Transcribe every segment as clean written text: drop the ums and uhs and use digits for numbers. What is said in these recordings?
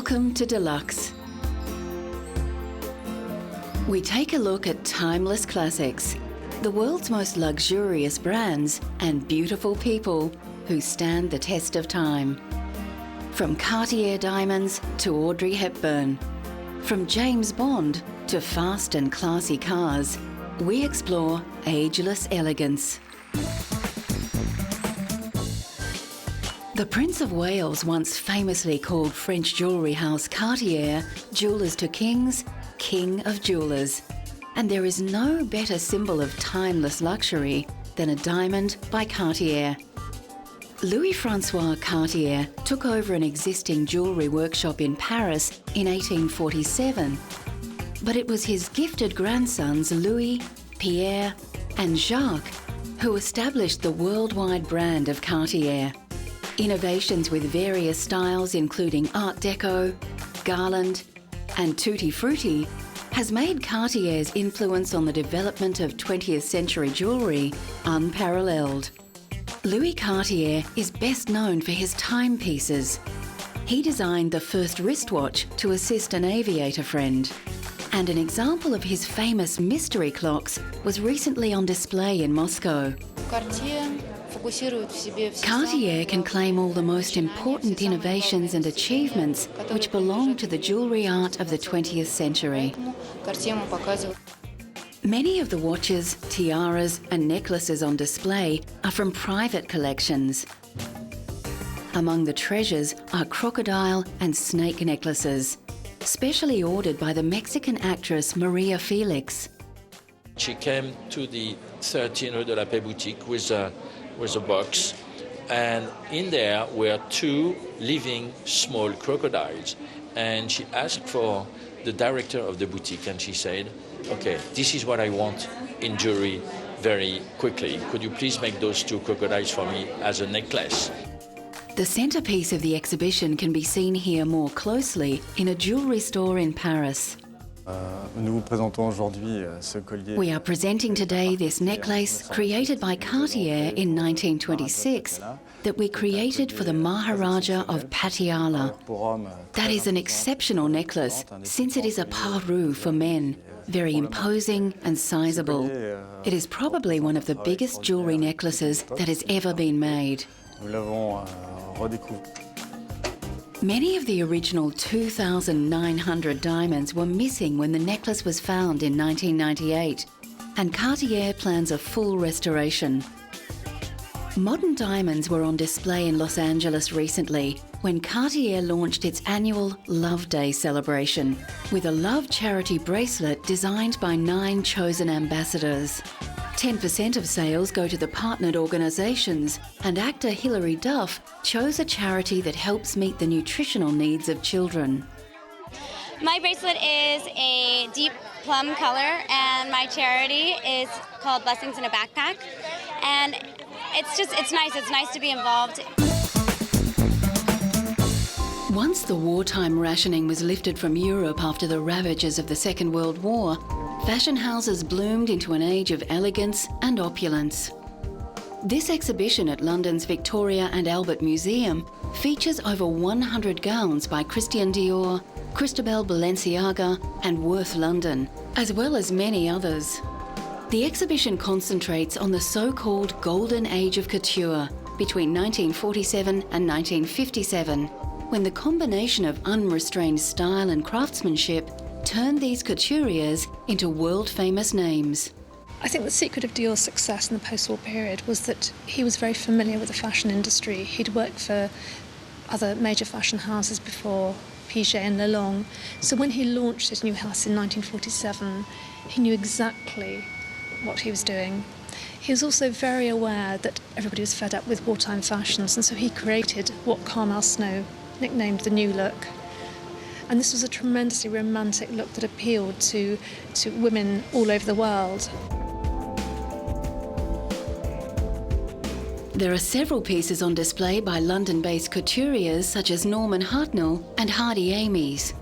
Welcome to Deluxe. We take a look at timeless classics, the world's most luxurious brands and beautiful people who stand the test of time. From Cartier diamonds to Audrey Hepburn, from James Bond to fast and classy cars, we explore ageless elegance. The Prince of Wales once famously called French jewellery house Cartier jewellers to kings, king of jewellers. And there is no better symbol of timeless luxury than a diamond by Cartier. Louis-François Cartier took over an existing jewellery workshop in Paris in 1847. But it was his gifted grandsons Louis, Pierre and Jacques who established the worldwide brand of Cartier. Innovations with various styles including Art Deco, Garland and Tutti Frutti has made Cartier's influence on the development of 20th century jewellery unparalleled. Louis Cartier is best known for his timepieces. He designed the first wristwatch to assist an aviator friend. And an example of his famous mystery clocks was recently on display in Moscow. Cartier can claim all the most important innovations and achievements which belong to the jewellery art of the 20th century. Many of the watches, tiaras and necklaces on display are from private collections. Among the treasures are crocodile and snake necklaces, specially ordered by the Mexican actress Maria Felix. She came to the 13 Rue de la Paix boutique with a box, and in there were two living small crocodiles. And she asked for the director of the boutique, and she said, "Okay, this is what I want in jewelry very quickly. Could you please make those two crocodiles for me as a necklace?" The centrepiece of the exhibition can be seen here more closely in a jewellery store in Paris. We are presenting today this necklace created by Cartier in 1926 that we created for the Maharaja of Patiala. That is an exceptional necklace since it is a parure for men, very imposing and sizable. It is probably one of the biggest jewellery necklaces that has ever been made. Many of the original 2,900 diamonds were missing when the necklace was found in 1998, and Cartier plans a full restoration. Modern diamonds were on display in Los Angeles recently when Cartier launched its annual Love Day celebration with a love charity bracelet designed by 9 chosen ambassadors. 10% of sales go to the partnered organisations, and actor Hilary Duff chose a charity that helps meet the nutritional needs of children. My bracelet is a deep plum color, and my charity is called Blessings in a Backpack. And it's nice to be involved. Once the wartime rationing was lifted from Europe after the ravages of the Second World War, fashion houses bloomed into an age of elegance and opulence. This exhibition at London's Victoria and Albert Museum features over 100 gowns by Christian Dior, Christobel Balenciaga and Worth London, as well as many others. The exhibition concentrates on the so-called Golden Age of Couture between 1947 and 1957, when the combination of unrestrained style and craftsmanship turned these couturiers into world-famous names. I think the secret of Dior's success in the post-war period was that he was very familiar with the fashion industry. He'd worked for other major fashion houses before, Piaget and Lelong. So when he launched his new house in 1947, he knew exactly what he was doing. He was also very aware that everybody was fed up with wartime fashions, and so he created what Carmel Snow nicknamed the New Look. And this was a tremendously romantic look that appealed to women all over the world. There are several pieces on display by London-based couturiers such as Norman Hartnell and Hardy Amies.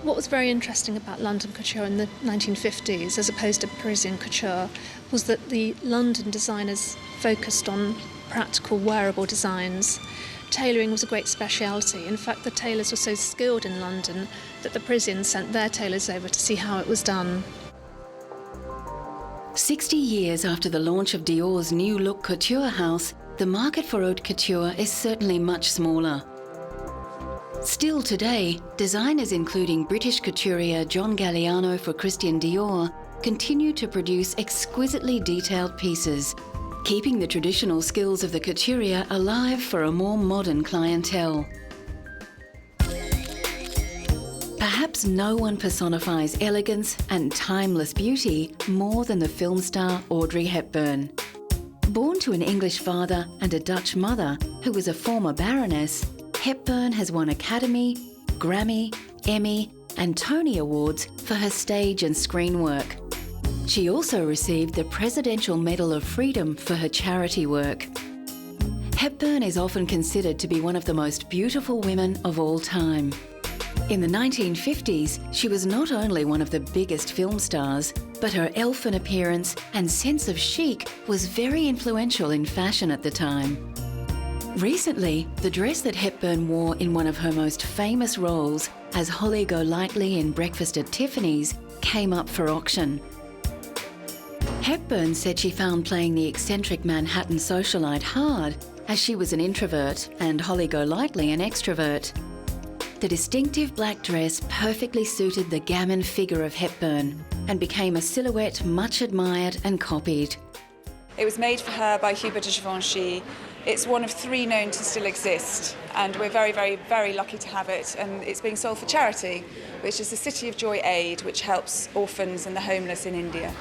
What was very interesting about London couture in the 1950s, as opposed to Parisian couture, was that the London designers focused on practical, wearable designs. tailoring was a great speciality. In fact, the tailors were so skilled in London that the Parisians sent their tailors over to see how it was done. 60 years after the launch of Dior's new look couture house, the market for haute couture is certainly much smaller. Still today, designers including British couturier John Galliano for Christian Dior continue to produce exquisitely detailed pieces, keeping the traditional skills of the couturier alive for a more modern clientele. Perhaps no one personifies elegance and timeless beauty more than the film star Audrey Hepburn. Born to an English father and a Dutch mother who was a former baroness, Hepburn has won Academy, Grammy, Emmy and Tony Awards for her stage and screen work. She also received the Presidential Medal of Freedom for her charity work. Hepburn is often considered to be one of the most beautiful women of all time. In the 1950s, she was not only one of the biggest film stars, but her elfin appearance and sense of chic was very influential in fashion at the time. Recently, the dress that Hepburn wore in one of her most famous roles as Holly Golightly in Breakfast at Tiffany's came up for auction. Hepburn said she found playing the eccentric Manhattan socialite hard, as she was an introvert and Holly Golightly an extrovert. The distinctive black dress perfectly suited the gamin figure of Hepburn and became a silhouette much admired and copied. It was made for her by Hubert de Givenchy. It's one of 3 known to still exist, and we're very, very, very lucky to have it. And it's being sold for charity, which is the City of Joy Aid, which helps orphans and the homeless in India.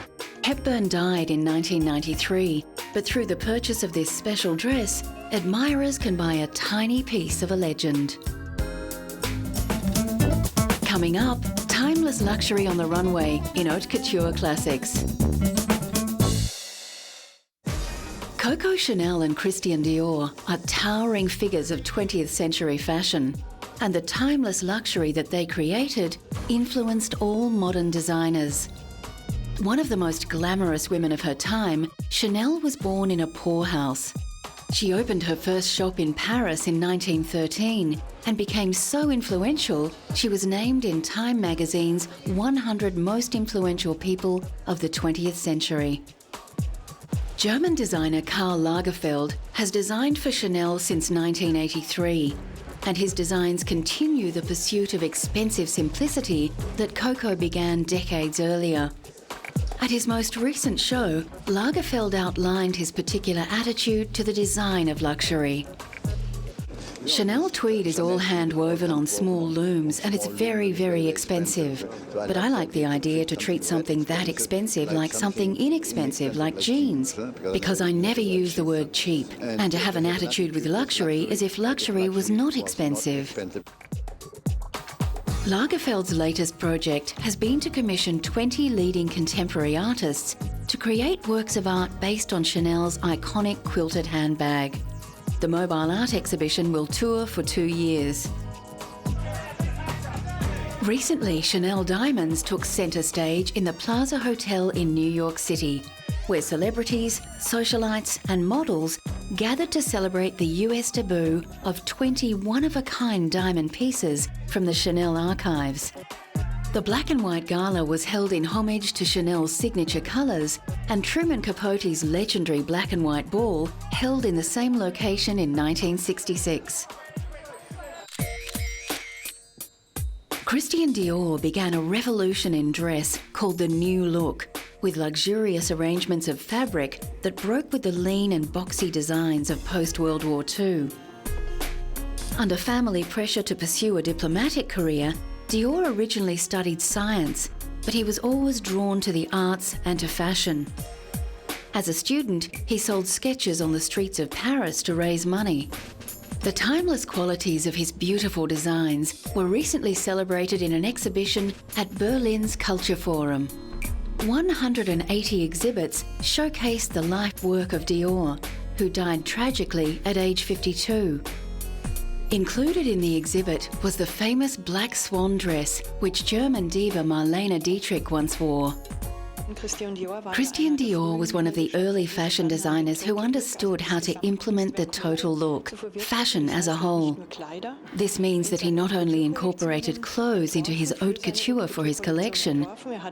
Hepburn died in 1993, but through the purchase of this special dress, admirers can buy a tiny piece of a legend. Coming up, timeless luxury on the runway in haute couture classics. Coco Chanel and Christian Dior are towering figures of 20th century fashion, and the timeless luxury that they created influenced all modern designers. One of the most glamorous women of her time, Chanel was born in a poorhouse. She opened her first shop in Paris in 1913 and became so influential, she was named in Time magazine's 100 most influential people of the 20th century. German designer Karl Lagerfeld has designed for Chanel since 1983, and his designs continue the pursuit of expensive simplicity that Coco began decades earlier. At his most recent show, Lagerfeld outlined his particular attitude to the design of luxury. Chanel tweed is all hand-woven on small looms and it's very, very expensive. But I like the idea to treat something that expensive like something inexpensive, like jeans, because I never use the word cheap, and to have an attitude with luxury as if luxury was not expensive. Lagerfeld's latest project has been to commission 20 leading contemporary artists to create works of art based on Chanel's iconic quilted handbag. The mobile art exhibition will tour for 2 years. Recently, Chanel Diamonds took centre stage in the Plaza Hotel in New York City, where celebrities, socialites and models gathered to celebrate the US debut of 20 one-of-a-kind diamond pieces from the Chanel archives. The black and white gala was held in homage to Chanel's signature colours, and Truman Capote's legendary black and white ball held in the same location in 1966. Christian Dior began a revolution in dress called the New Look, with luxurious arrangements of fabric that broke with the lean and boxy designs of post-World War II. Under family pressure to pursue a diplomatic career, Dior originally studied science, but he was always drawn to the arts and to fashion. As a student, he sold sketches on the streets of Paris to raise money. The timeless qualities of his beautiful designs were recently celebrated in an exhibition at Berlin's Culture Forum. 180 exhibits showcased the life work of Dior, who died tragically at age 52. Included in the exhibit was the famous black swan dress which German diva Marlene Dietrich once wore. Christian Dior was one of the early fashion designers who understood how to implement the total look, fashion as a whole. This means that he not only incorporated clothes into his haute couture for his collection,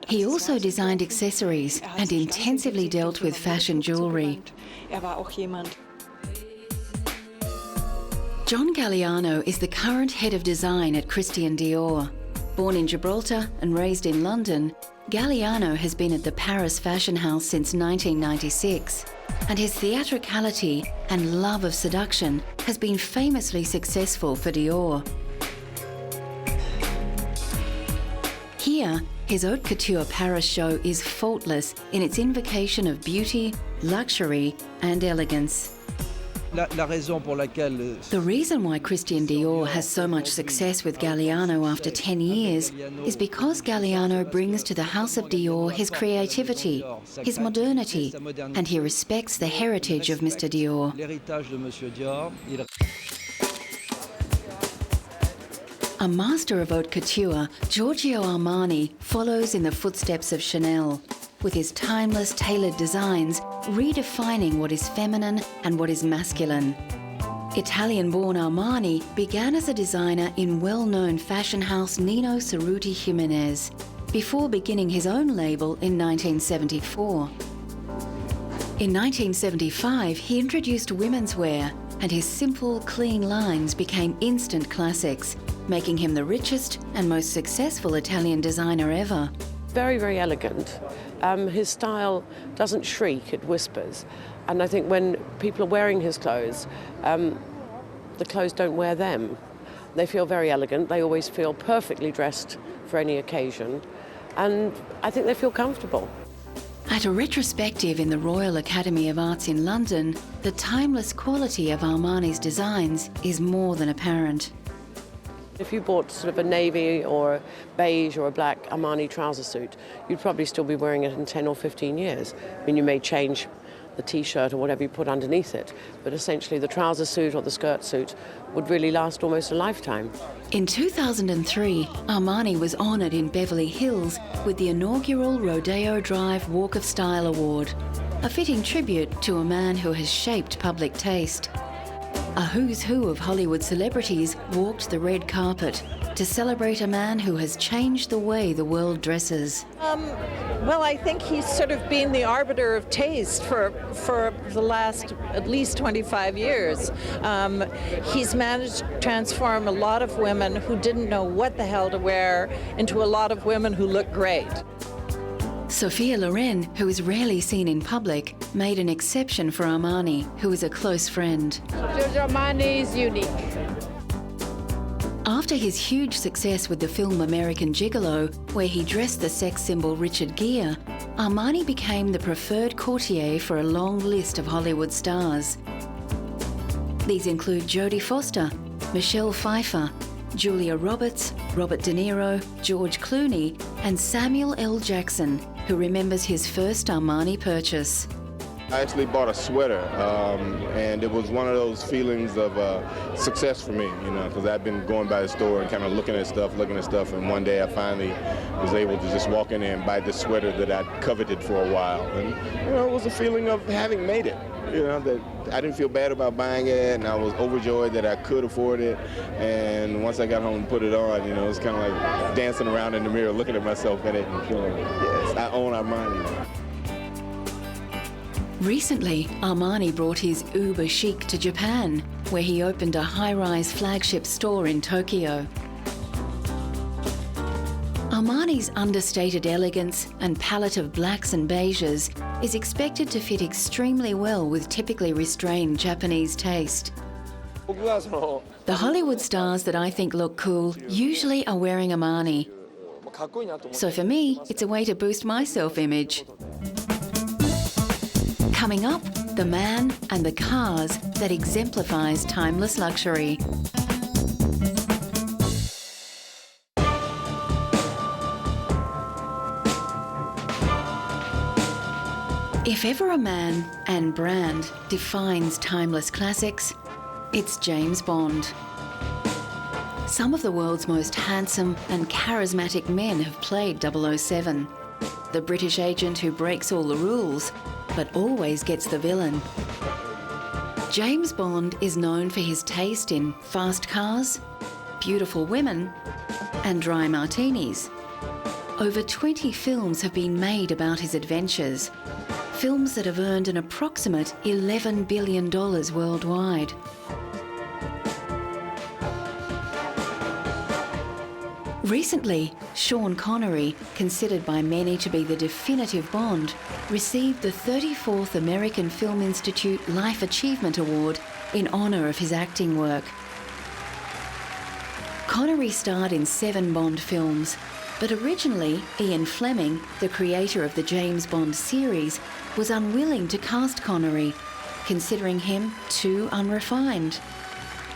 he also designed accessories and intensively dealt with fashion jewellery. John Galliano is the current head of design at Christian Dior. Born in Gibraltar and raised in London, Galliano has been at the Paris fashion house since 1996, and his theatricality and love of seduction has been famously successful for Dior. Here, his haute couture Paris show is faultless in its invocation of beauty, luxury and elegance. The reason why Christian Dior has so much success with Galliano after 10 years is because Galliano brings to the House of Dior his creativity, his modernity, and he respects the heritage of Mr. Dior. A master of haute couture, Giorgio Armani follows in the footsteps of Chanel, with his timeless tailored designs redefining what is feminine and what is masculine. Italian-born Armani began as a designer in well-known fashion house Nino Cerruti Jimenez, before beginning his own label in 1974. In 1975, he introduced women's wear, and his simple, clean lines became instant classics, making him the richest and most successful Italian designer ever. Very, very elegant. His style doesn't shriek, it whispers. And I think when people are wearing his clothes, the clothes don't wear them. They feel very elegant, they always feel perfectly dressed for any occasion, and I think they feel comfortable. At a retrospective in the Royal Academy of Arts in London, the timeless quality of Armani's designs is more than apparent. If you bought sort of a navy or a beige or a black Armani trouser suit, you'd probably still be wearing it in 10 or 15 years. I mean, you may change the t-shirt or whatever you put underneath it, but essentially the trouser suit or the skirt suit would really last almost a lifetime. In 2003, Armani was honoured in Beverly Hills with the inaugural Rodeo Drive Walk of Style Award, a fitting tribute to a man who has shaped public taste. A who's who of Hollywood celebrities walked the red carpet to celebrate a man who has changed the way the world dresses. Well, I think he's sort of been the arbiter of taste for the last at least 25 years. He's managed to transform a lot of women who didn't know what the hell to wear into a lot of women who look great. Sophia Loren, who is rarely seen in public, made an exception for Armani, who is a close friend. Giorgio Armani is unique. After his huge success with the film American Gigolo, where he dressed the sex symbol Richard Gere, Armani became the preferred courtier for a long list of Hollywood stars. These include Jodie Foster, Michelle Pfeiffer, Julia Roberts, Robert De Niro, George Clooney, and Samuel L. Jackson, who remembers his first Armani purchase. I actually bought a sweater, and it was one of those feelings of success for me, you know, because I've been going by the store and kind of looking at stuff, and one day I finally was able to just walk in there and buy this sweater that I'd coveted for a while. And, you know, it was a feeling of having made it, you know, that I didn't feel bad about buying it, and I was overjoyed that I could afford it. And once I got home and put it on, you know, it was kind of like dancing around in the mirror, looking at myself in it and feeling, yes, I own Armani. Recently, Armani brought his uber chic to Japan, where he opened a high-rise flagship store in Tokyo. Armani's understated elegance and palette of blacks and beiges is expected to fit extremely well with typically restrained Japanese taste. The Hollywood stars that I think look cool usually are wearing Armani. So for me, it's a way to boost my self-image. Coming up, the man and the cars that exemplifies timeless luxury. If ever a man and brand defines timeless classics, it's James Bond. Some of the world's most handsome and charismatic men have played 007. the British agent who breaks all the rules, but always gets the villain. James Bond is known for his taste in fast cars, beautiful women, and dry martinis. Over 20 films have been made about his adventures, films that have earned an approximate $11 billion worldwide. Recently, Sean Connery, considered by many to be the definitive Bond, received the 34th American Film Institute Life Achievement Award in honour of his acting work. Connery starred in 7 Bond films, but originally Ian Fleming, the creator of the James Bond series, was unwilling to cast Connery, considering him too unrefined.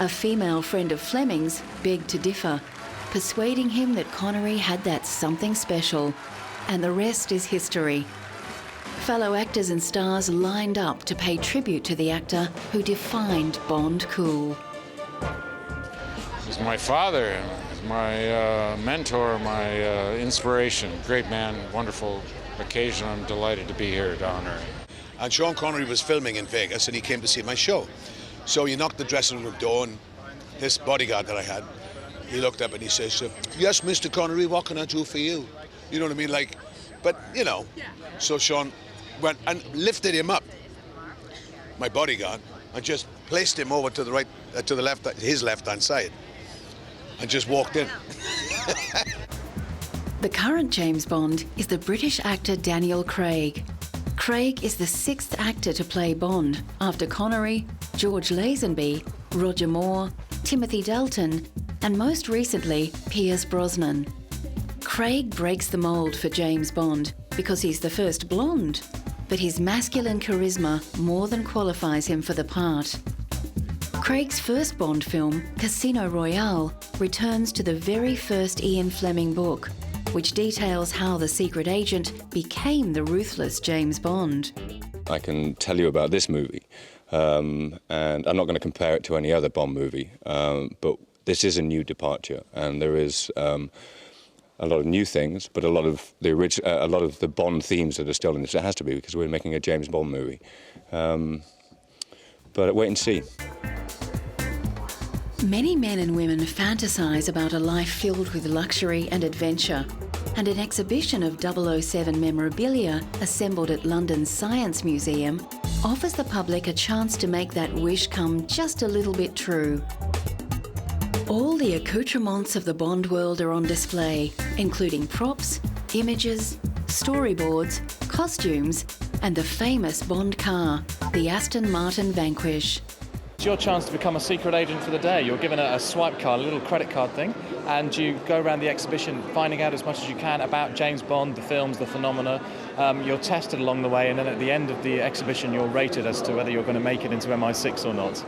A female friend of Fleming's begged to differ, persuading him that Connery had that something special, and the rest is history. Fellow actors and stars lined up to pay tribute to the actor who defined Bond cool. He's my father, my mentor, my inspiration. Great man, wonderful occasion. I'm delighted to be here to honor him. And Sean Connery was filming in Vegas and he came to see my show. So he knocked the dressing room door and this bodyguard that I had, he looked up and he says, "Yes, Mr. Connery, what can I do for you?" You know what I mean? Like, but you know. So Sean went and lifted him up, my bodyguard, and just placed him over to the right, to the left, his left-hand side, and just walked in. The current James Bond is the British actor Daniel Craig. Craig is the 6th actor to play Bond, after Connery, George Lazenby, Roger Moore, Timothy Dalton, and most recently, Pierce Brosnan. Craig breaks the mould for James Bond because he's the first blonde, but his masculine charisma more than qualifies him for the part. Craig's first Bond film, Casino Royale, returns to the very first Ian Fleming book, which details how the secret agent became the ruthless James Bond. I can tell you about this movie, and I'm not going to compare it to any other Bond movie, but this is a new departure, and there is a lot of new things, but a lot of the Bond themes that are still in this. It has to be, because we're making a James Bond movie. But wait and see. Many men and women fantasise about a life filled with luxury and adventure, and an exhibition of 007 memorabilia assembled at London's Science Museum offers the public a chance to make that wish come just a little bit true. All the accoutrements of the Bond world are on display, including props, images, storyboards, costumes, and the famous Bond car, the Aston Martin Vanquish. It's your chance to become a secret agent for the day. You're given a swipe card, a little credit card thing, and you go around the exhibition finding out as much as you can about James Bond, the films, the phenomena. You're tested along the way, and then at the end of the exhibition you're rated as to whether you're going to make it into MI6 or not.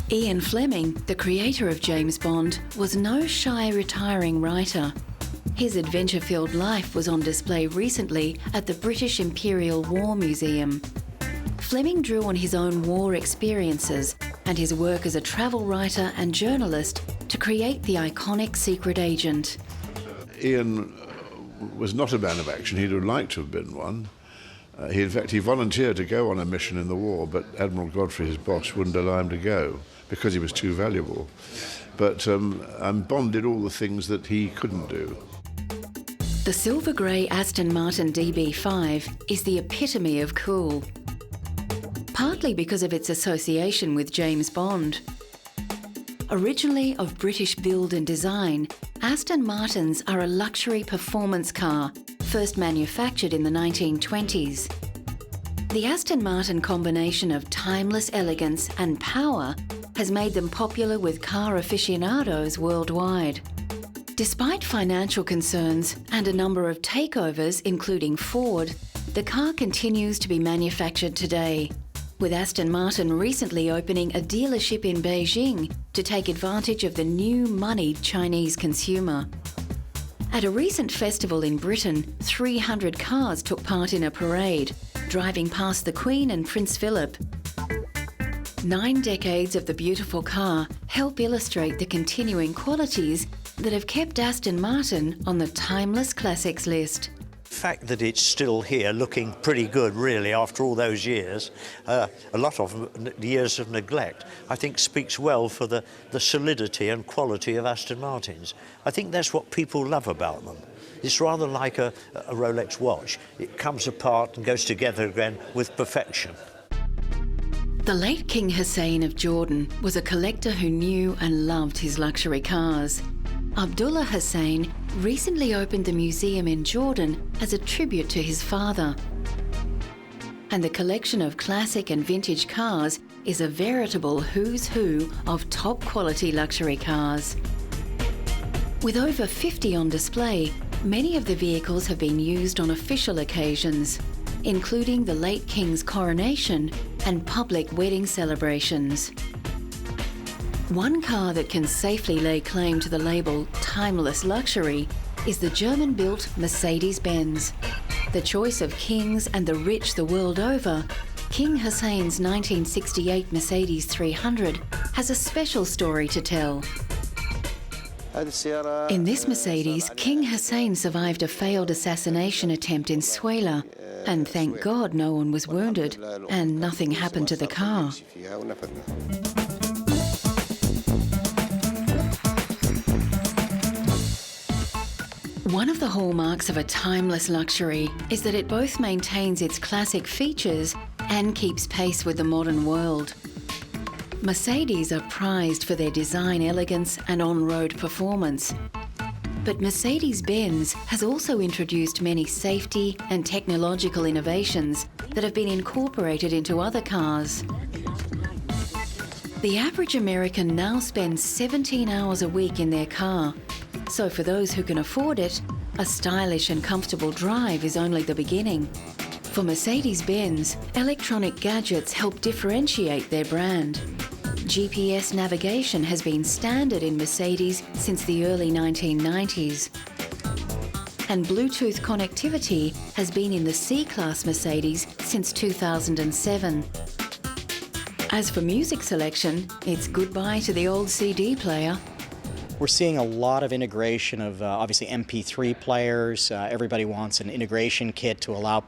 Ian Fleming, the creator of James Bond, was no shy retiring writer. His adventure-filled life was on display recently at the British Imperial War Museum. Fleming drew on his own war experiences and his work as a travel writer and journalist to create the iconic secret agent. Ian was not a man of action. He'd have liked to have been one. In fact, he volunteered to go on a mission in the war, but Admiral Godfrey, his boss, wouldn't allow him to go because he was too valuable. But Bond did all the things that he couldn't do. The silver grey Aston Martin DB5 is the epitome of cool, partly because of its association with James Bond. Originally of British build and design, Aston Martins are a luxury performance car, first manufactured in the 1920s. The Aston Martin combination of timeless elegance and power has made them popular with car aficionados worldwide. Despite financial concerns and a number of takeovers, including Ford, the car continues to be manufactured today, with Aston Martin recently opening a dealership in Beijing to take advantage of the new moneyed Chinese consumer. At a recent festival in Britain, 300 cars took part in a parade, driving past the Queen and Prince Philip. 9 decades of the beautiful car help illustrate the continuing qualities that have kept Aston Martin on the Timeless Classics list. The fact that it's still here looking pretty good really after all those years, a lot of years of neglect, I think speaks well for the solidity and quality of Aston Martins. I think that's what people love about them. It's rather like a Rolex watch. It comes apart and goes together again with perfection. The late King Hussein of Jordan was a collector who knew and loved his luxury cars. Abdullah Hussein recently opened the museum in Jordan as a tribute to his father. And the collection of classic and vintage cars is a veritable who's who of top quality luxury cars. With over 50 on display, many of the vehicles have been used on official occasions, including the late King's coronation and public wedding celebrations. One car that can safely lay claim to the label timeless luxury is the German-built Mercedes-Benz. The choice of kings and the rich the world over, King Hussein's 1968 Mercedes 300 has a special story to tell. In this Mercedes, King Hussein survived a failed assassination attempt in Suela, and thank God no one was wounded and nothing happened to the car. One of the hallmarks of a timeless luxury is that it both maintains its classic features and keeps pace with the modern world. Mercedes are prized for their design elegance and on-road performance. But Mercedes-Benz has also introduced many safety and technological innovations that have been incorporated into other cars. The average American now spends 17 hours a week in their car. So for those who can afford it, a stylish and comfortable drive is only the beginning. For Mercedes-Benz, electronic gadgets help differentiate their brand. GPS navigation has been standard in Mercedes since the early 1990s. And Bluetooth connectivity has been in the C-Class Mercedes since 2007. As for music selection, it's goodbye to the old CD player. We're seeing a lot of integration of obviously MP3 players. Everybody wants an integration kit to allow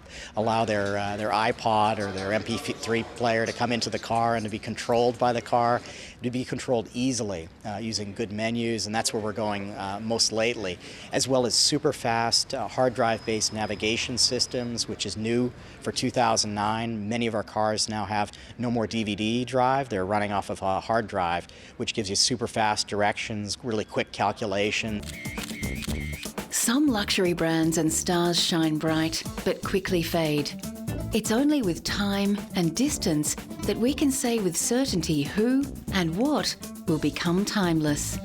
their iPod or their MP3 player to come into the car and to be controlled by the car, to be controlled easily using good menus, and that's where we're going most lately, as well as super fast hard drive based navigation systems, which is new for 2009. Many of our cars now have no more DVD drive. They're running off of a hard drive, which gives you super fast directions, really quick calculation. Some luxury brands and stars shine bright, but quickly fade. It's only with time and distance that we can say with certainty who and what will become timeless.